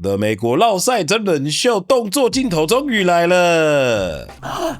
的美国烙赛真人秀动作镜头终于来了。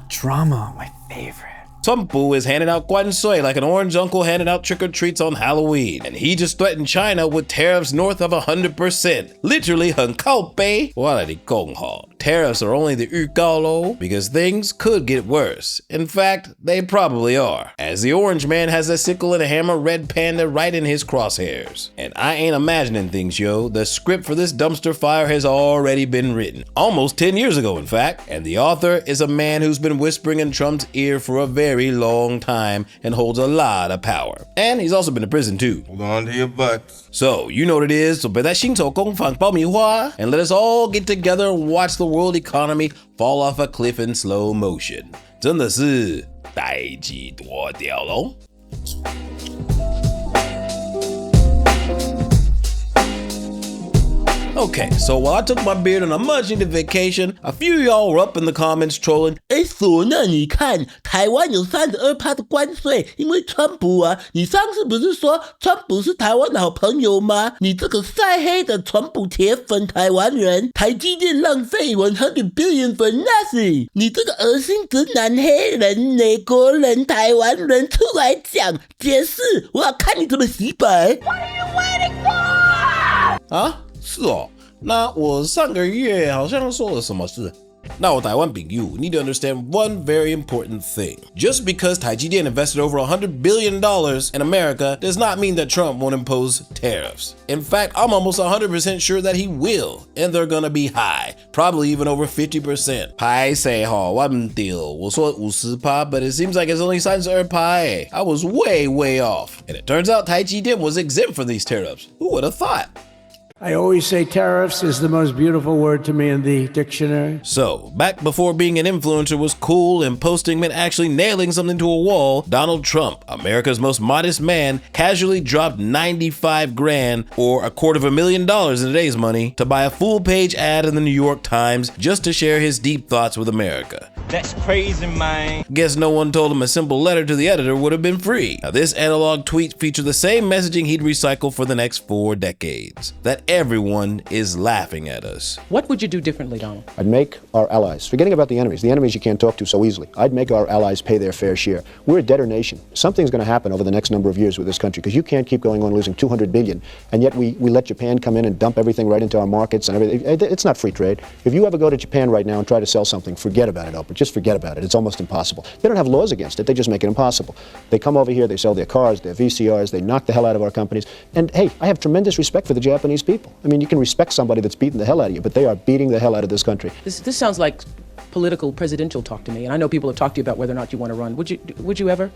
Drama, my favorite. Trump is handing out 关税 like an orange uncle handing out trick-or-treats on Halloween, and he just threatened China with tariffs north of 100%. Literally 很靠北。我跟你讲齁 Tariffs are only the 预告咯 because things could get worse. In fact, they probably are. As the orange man has a sickle and a hammer, red panda right in his crosshairs. And I ain't imagining things, yo. The script for this dumpster fire has already been written. Almost 10 years ago, in fact. And the author is a man who's been whispering in Trump's ear for a very long time and holds a lot of power. And he's also been to prison too. Hold on to your butts. So, you know what it is. So, 准备在新手工坊爆米花 and let us all get together and watch the world economy fall off a cliff in slow motion. 真的是代际多掉咯。Okay, so while I took my beard on a much-needed vacation, a few of y'all were up in the comments trolling. 索那你看，台湾有32%的关税，因为川普啊，你上次不是说川普是台湾的好朋友吗？你这个晒黑的川普铁粉台湾人，台积电浪费100 billion for nothing， 你这个恶心直男黑人、美国人、台湾人出来讲解释，我要看你怎么洗白。What are you waiting for？ 啊？是哦，那我上个月好像说了什么事？那我台湾朋友 need to understand one very important thing. Just because 台积電 invested over $100 billion in America does not mean that Trump won't impose tariffs. In fact, I'm almost 100% sure that he will, and they're gonna be high, probably even over 50%. 拍谁齁，我唔对，我说50%, but it seems like it's only 32%. I was way off. And it turns out 台積電 was exempt from these tariffs. Who would have thought? I always say tariffs is the most beautiful word to me in the dictionary. So, back before being an influencer was cool and posting meant actually nailing something to a wall, Donald Trump, America's most modest man, casually dropped 95 grand or $250,000 in today's money to buy a full-page ad in the New York Times just to share his deep thoughts with America. That's crazy, man. Guess no one told him a simple letter to the editor would have been free. Now, this analog tweet featured the same messaging he'd recycle for the next 4 decades. That everyone is laughing at us. What would you do differently, Donald? I'd make our allies, forgetting about the enemies you can't talk to so easily, I'd make our allies pay their fair share. We're a debtor nation. Something's going to happen over the next number of years with this country because you can't keep going on losing $200 billion, and yet we let Japan come in and dump everything right into our markets and everything. It's not free trade. If you ever go to Japan right now and try to sell something, forget about it, Oprah. Just forget about it. It's almost impossible. They don't have laws against it. They just make it impossible. They come over here, they sell their cars, their VCRs, they knock the hell out of our companies. And hey, I have tremendous respect for the Japanese people. I mean, you can respect somebody that's beating the hell out of you, but they are beating the hell out of this country. This sounds like political presidential talk to me, and I know people have talked to you about whether or not you want to run. Would you ever?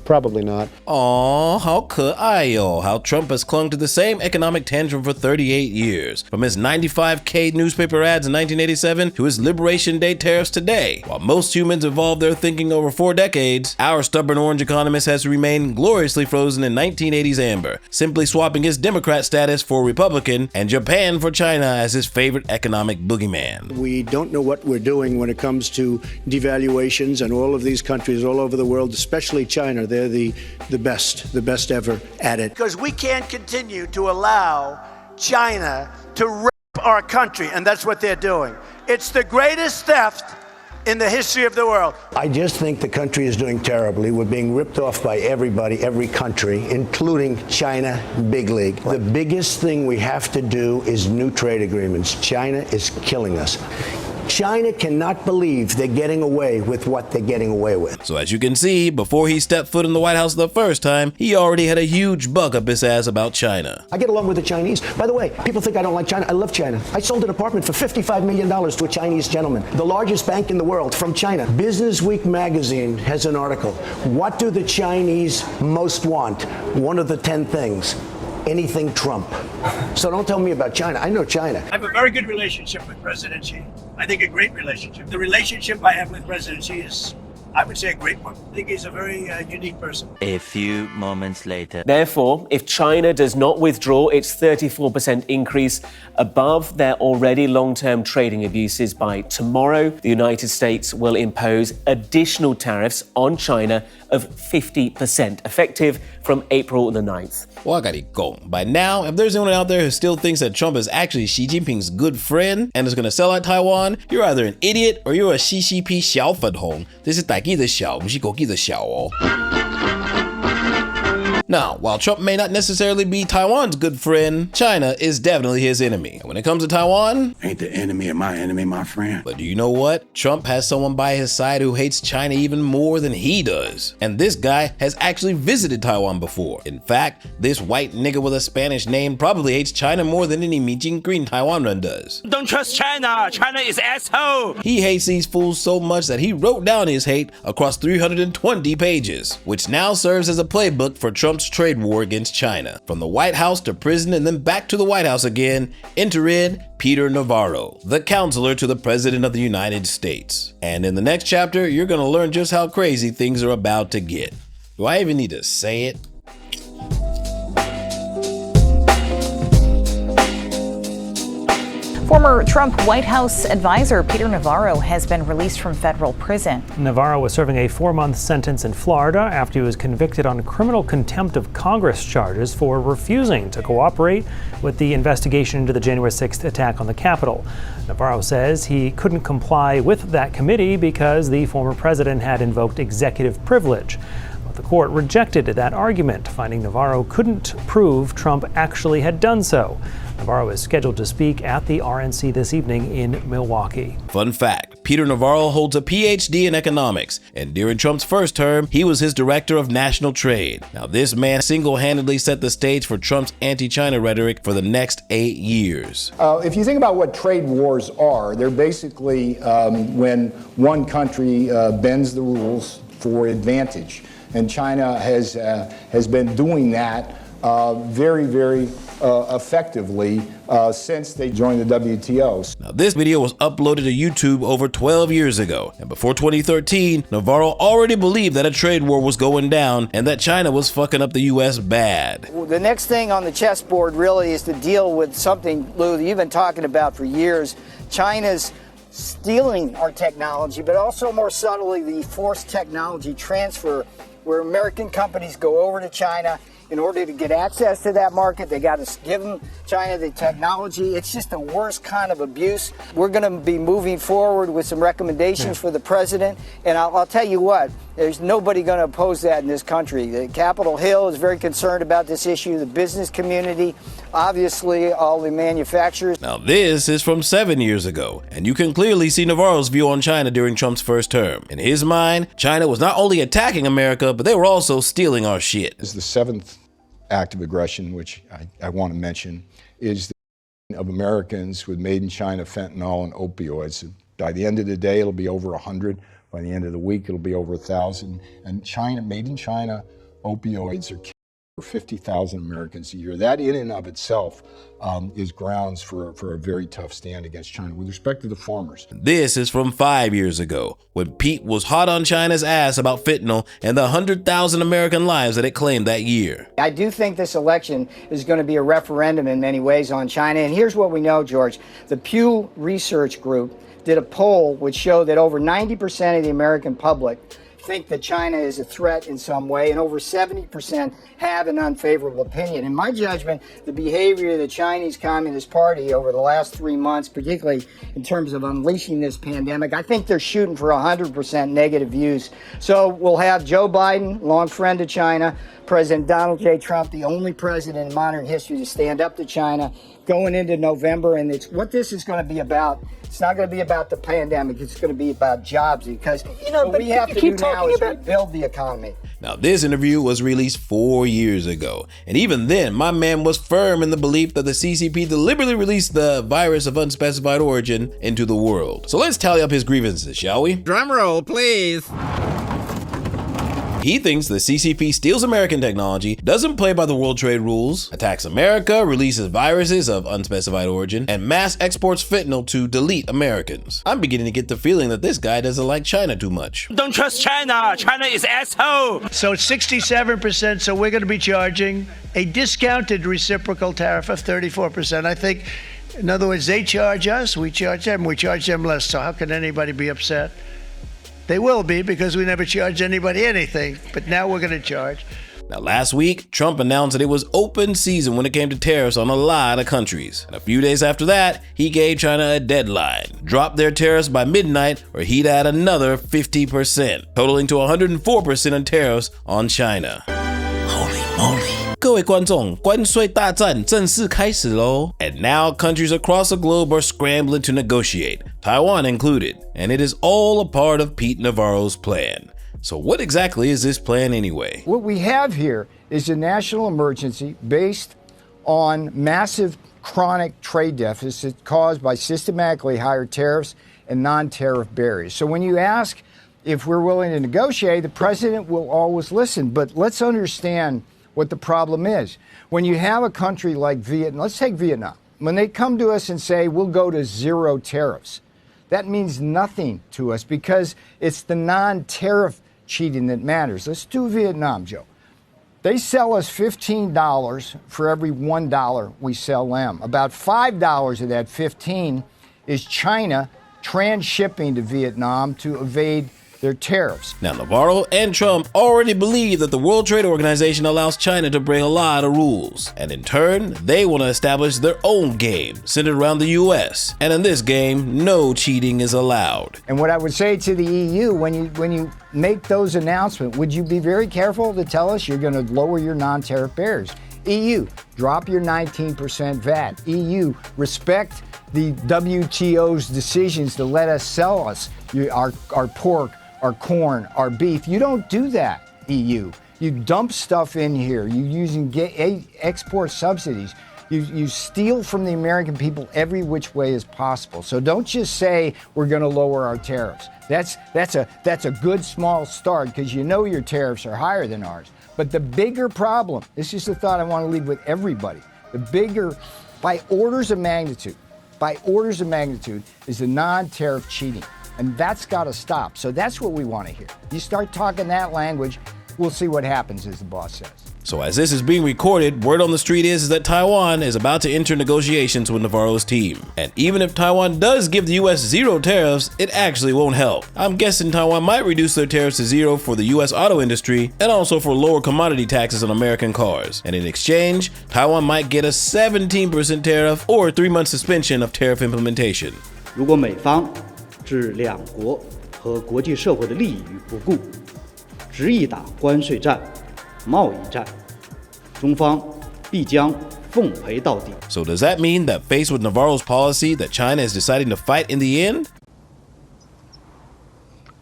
Probably not. Aw, 好可爱哟 how Trump has clung to the same economic tantrum for 38 years, from his 95K newspaper ads in 1987 to his Liberation Day tariffs today. While most humans evolved their thinking over 4 decades, our stubborn orange economist has remained gloriously frozen in 1980s amber, simply swapping his Democrat status for Republican and Japan for China as his favorite economic boogeyman. We don't know what we're doing when it comes to devaluations, and all of these countries all over the world, especially China, they're the best ever at it. Because we can't continue to allow China to rip our country, and that's what they're doing. It's the greatest theft in the history of the world. I just think the country is doing terribly. We're being ripped off by everybody, every country, including China, big league. The biggest thing we have to do is new trade agreements. China is killing us. China cannot believe they're getting away with what they're getting away with. So as you can see, before he stepped foot in the White House the first time, he already had a huge bug up his ass about China. I get along with the Chinese. By the way, people think I don't like China. I love China. I sold an apartment for $55 million to a Chinese gentleman, the largest bank in the world, from China. Business Week magazine has an article. What do the Chinese most want? One of the 10 things. Anything Trump. So don't tell me about China. I know China. I have a very good relationship with President Xi. I think a great relationship. The relationship I have with President Xi is I would say a great one. I think he's a very unique person. A few moments later. Therefore, if China does not withdraw its 34% increase above their already long-term trading abuses by tomorrow, the United States will impose additional tariffs on China of 50%, effective from April the 9th. 我跟你讲, by now, if there's anyone out there who still thinks that Trump is actually Xi Jinping's good friend and is going to sell out Taiwan, you're either an idiot or you're a CCP 小粉红. This is 台语的小，不是国语的小哦。Now, while Trump may not necessarily be Taiwan's good friend, China is definitely his enemy. And when it comes to Taiwan, ain't the enemy of my enemy, my friend. But do you know what? Trump has someone by his side who hates China even more than he does. And this guy has actually visited Taiwan before. In fact, this white nigga with a Spanish name probably hates China more than any meeting green Taiwan run does. Don't trust China. China is asshole. He hates these fools so much that he wrote down his hate across 320 pages, which now serves as a playbook for Trump's trade war against China. From the White House to prison and then back to the White House again, enter in Peter Navarro, the counselor to the President of the United States. And in the next chapter, you're gonna learn just how crazy things are about to get. Do I even need to say it? Former Trump White House advisor Peter Navarro has been released from federal prison. Navarro was serving a 4-month sentence in Florida after he was convicted on criminal contempt of Congress charges for refusing to cooperate with the investigation into the January 6th attack on the Capitol. Navarro says he couldn't comply with that committee because the former president had invoked executive privilege. But the court rejected that argument, finding Navarro couldn't prove Trump actually had done so. Navarro is scheduled to speak at the RNC this evening in Milwaukee. Fun fact, Peter Navarro holds a PhD in economics, and during Trump's first term, he was his director of national trade. Now, this man single-handedly set the stage for Trump's anti-China rhetoric for the next 8 years. If you think about what trade wars are, they're basically when one country bends the rules for advantage. And China has been doing that very, very effectively since they joined the WTO. Now, this video was uploaded to YouTube over 12 years ago, and before 2013, Navarro already believed that a trade war was going down and that China was fucking up the U.S. bad. The next thing on the chessboard really is to deal with something, Lou, that you've been talking about for years. China's stealing our technology, but also more subtly the forced technology transfer, where American companies go over to China. In order to get access to that market, they got to give China the technology. It's just the worst kind of abuse. We're going to be moving forward with some recommendations for the president. And I'll tell you what, there's nobody going to oppose that in this country. The Capitol Hill is very concerned about this issue. The business community, obviously all the manufacturers. Now, this is from 7 years ago, and you can clearly see Navarro's view on China during Trump's first term. In his mind, China was not only attacking America, but they were also stealing our shit. Is the seventh act of aggression, which I want to mention, is the of Americans with made in China fentanyl and opioids. By the end of the day, it'll be over 100. By the end of the week, it'll be over 1,000. And China, made in China opioids are killing 50,000 Americans a year. That in and of itself is grounds for a very tough stand against China. With respect to the farmers. This is from 5 years ago, when Pete was hot on China's ass about fentanyl and the 100,000 American lives that it claimed that year. I do think this election is going to be a referendum in many ways on China. And here's what we know, George. The Pew Research Group did a poll which showed that over 90% of the American public think that China is a threat in some way, and over 70% have an unfavorable opinion. In my judgment, the behavior of the Chinese Communist Party over the last 3 months, particularly in terms of unleashing this pandemic, I think they're shooting for 100% negative views. So we'll have Joe Biden, long friend of China, President Donald J. Trump, the only president in modern history to stand up to China, going into November. And it's what this is going to be about. It's not going to be about the pandemic. It's going to be about jobs, because what we have to do now is rebuild the economy. Now, this interview was released 4 years ago, and even then, my man was firm in the belief that the CCP deliberately released the virus of unspecified origin into the world. So let's tally up his grievances, shall we? Drum roll, please. He thinks the CCP steals American technology, doesn't play by the World Trade rules, attacks America, releases viruses of unspecified origin, and mass exports fentanyl to delete Americans. I'm beginning to get the feeling that this guy doesn't like China too much. Don't trust China. China is asshole. So it's 67%, so we're going to be charging a discounted reciprocal tariff of 34%. I think, in other words, they charge us, we charge them less. So how can anybody be upset? They will be, because we never charged anybody anything, but now we're going to charge. Now, last week, Trump announced that it was open season when it came to tariffs on a lot of countries. And a few days after that, he gave China a deadline. Drop their tariffs by midnight or he'd add another 50%, totaling to 104% in tariffs on China. Holy moly. 各位观众，关税大战正式开始咯。And now countries across the globe are scrambling to negotiate, Taiwan included. And it is all a part of Pete Navarro's plan. So what exactly is this plan anyway? What we have here is a national emergency based on massive chronic trade deficits caused by systematically higher tariffs and non-tariff barriers. So when you ask if we're willing to negotiate, the president will always listen. But let's understand what the problem is. When you have a country like Vietnam, let's take Vietnam. When they come to us and say, we'll go to zero tariffs, that means nothing to us because it's the non-tariff cheating that matters. Let's do Vietnam, Joe. They sell us $15 for every $1 we sell them. About $5 of that 15 is China transshipping to Vietnam to evade their tariffs. Now, Navarro and Trump already believe that the World Trade Organization allows China to break a lot of rules. And in turn, they want to establish their own game centered around the US. And in this game, no cheating is allowed. And what I would say to the EU, when you make those announcements, would you be very careful to tell us you're going to lower your non-tariff barriers? EU, drop your 19% VAT. EU, respect the WTO's decisions to let us sell us our pork, our corn, our beef. You don't do that, EU. You dump stuff in here. You're using export subsidies. You steal from the American people every which way as possible. So don't just say we're going to lower our tariffs. That's a good small start because you know your tariffs are higher than ours. But the bigger problem, this is the thought I want to leave with everybody, the bigger, by orders of magnitude, is the non-tariff cheating. And that's got to stop. So that's what we want to hear. You start talking that language, we'll see what happens, as the boss says. So as this is being recorded, word on the street is that Taiwan is about to enter negotiations with Navarro's team. And even if Taiwan does give the US zero tariffs, it actually won't help. I'm guessing Taiwan might reduce their tariffs to zero for the US auto industry and also for lower commodity taxes on American cars. And in exchange, Taiwan might get a 17% tariff or a 3-month suspension of tariff implementation. 如果美方置两国和国际社会的利益于不顾，执意打关税战、贸易战，中方必将奉陪到底。 So does that mean that faced with Navarro's policy that China is deciding to fight in the end?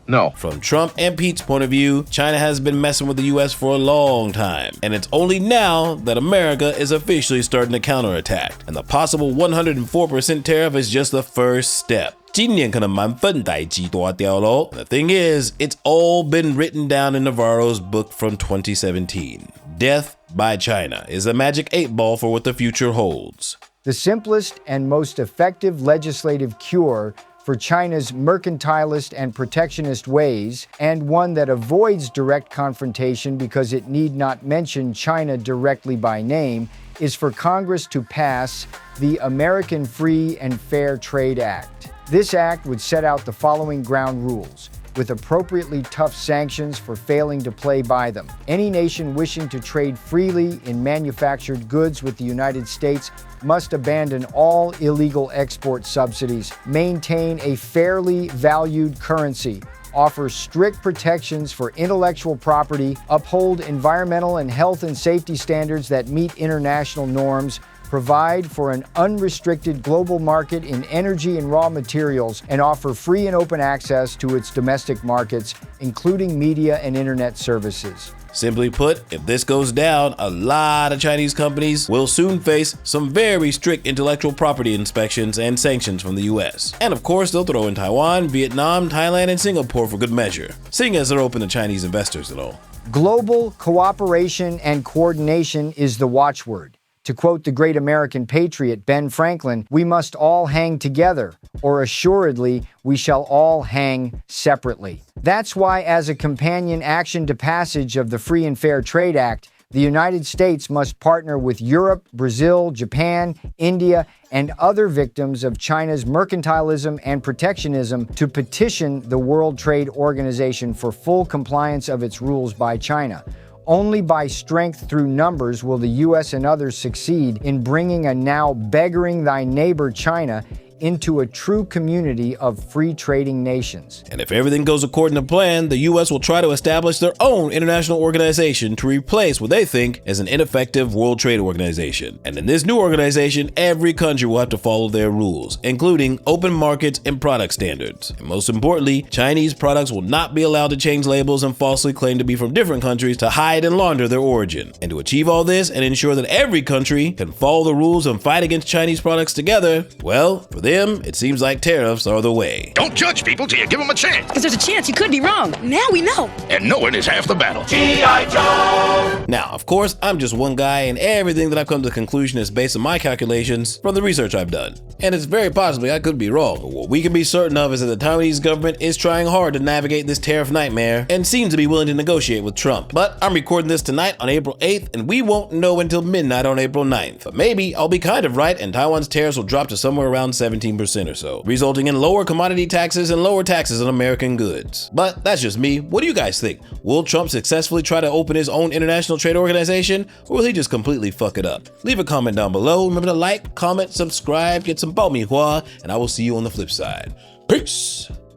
No. From Trump and Pete's point of view, China has been messing with the US for a long time. And it's only now that America is officially starting to counterattack. And the possible 104% tariff is just the first step. 今年可能蛮分代志大条咯. The thing is, it's all been written down in Navarro's book from 2017. Death by China is a magic 8-ball for what the future holds. The simplest and most effective legislative cure for China's mercantilist and protectionist ways, and one that avoids direct confrontation because it need not mention China directly by name, is for Congress to pass the American Free and Fair Trade Act. This act would set out the following ground rules, with appropriately tough sanctions for failing to play by them. Any nation wishing to trade freely in manufactured goods with the United States must abandon all illegal export subsidies, maintain a fairly valued currency, offer strict protections for intellectual property, uphold environmental and health and safety standards that meet international norms, provide for an unrestricted global market in energy and raw materials, and offer free and open access to its domestic markets, including media and internet services. Simply put, if this goes down, a lot of Chinese companies will soon face some very strict intellectual property inspections and sanctions from the US. And of course, they'll throw in Taiwan, Vietnam, Thailand, and Singapore for good measure, seeing as they're open to Chinese investors and all. Global cooperation and coordination is the watchword. To quote the great American patriot Ben Franklin, we must all hang together, or assuredly we shall all hang separately. That's why, as a companion action to passage of the Free and Fair Trade Act, the United States must partner with Europe, Brazil, Japan, India, and other victims of China's mercantilism and protectionism to petition the World Trade Organization for full compliance of its rules by China. Only by strength through numbers will the U.S. and others succeed in bringing a now beggaring thy neighbor China into a true community of free trading nations. And if everything goes according to plan, the US will try to establish their own international organization to replace what they think is an ineffective World Trade Organization. And in this new organization, every country will have to follow their rules, including open markets and product standards. And most importantly, Chinese products will not be allowed to change labels and falsely claim to be from different countries to hide and launder their origin. And to achieve all this and ensure that every country can follow the rules and fight against Chinese products together, well, for them, it seems like tariffs are the way. Don't judge people till you give them a chance. Because there's a chance you could be wrong. Now we know. And knowing is half the battle. G.I. Joe! Now, of course, I'm just one guy, and everything that I've come to the conclusion is based on my calculations from the research I've done. And it's very possibly I could be wrong. But what we can be certain of is that the Taiwanese government is trying hard to navigate this tariff nightmare and seems to be willing to negotiate with Trump. But I'm recording this tonight on April 8th, and we won't know until midnight on April 9th. But maybe I'll be kind of right, and Taiwan's tariffs will drop to somewhere around 17% or so, resulting in lower commodity taxes and lower taxes on American goods. But that's just me. What do you guys think? Will Trump successfully try to open his own international trade organization, or will he just completely fuck it up? Leave a comment down below. Remember to like, comment, subscribe, get some bao mi hua, and I will see you on the flip side. Peace!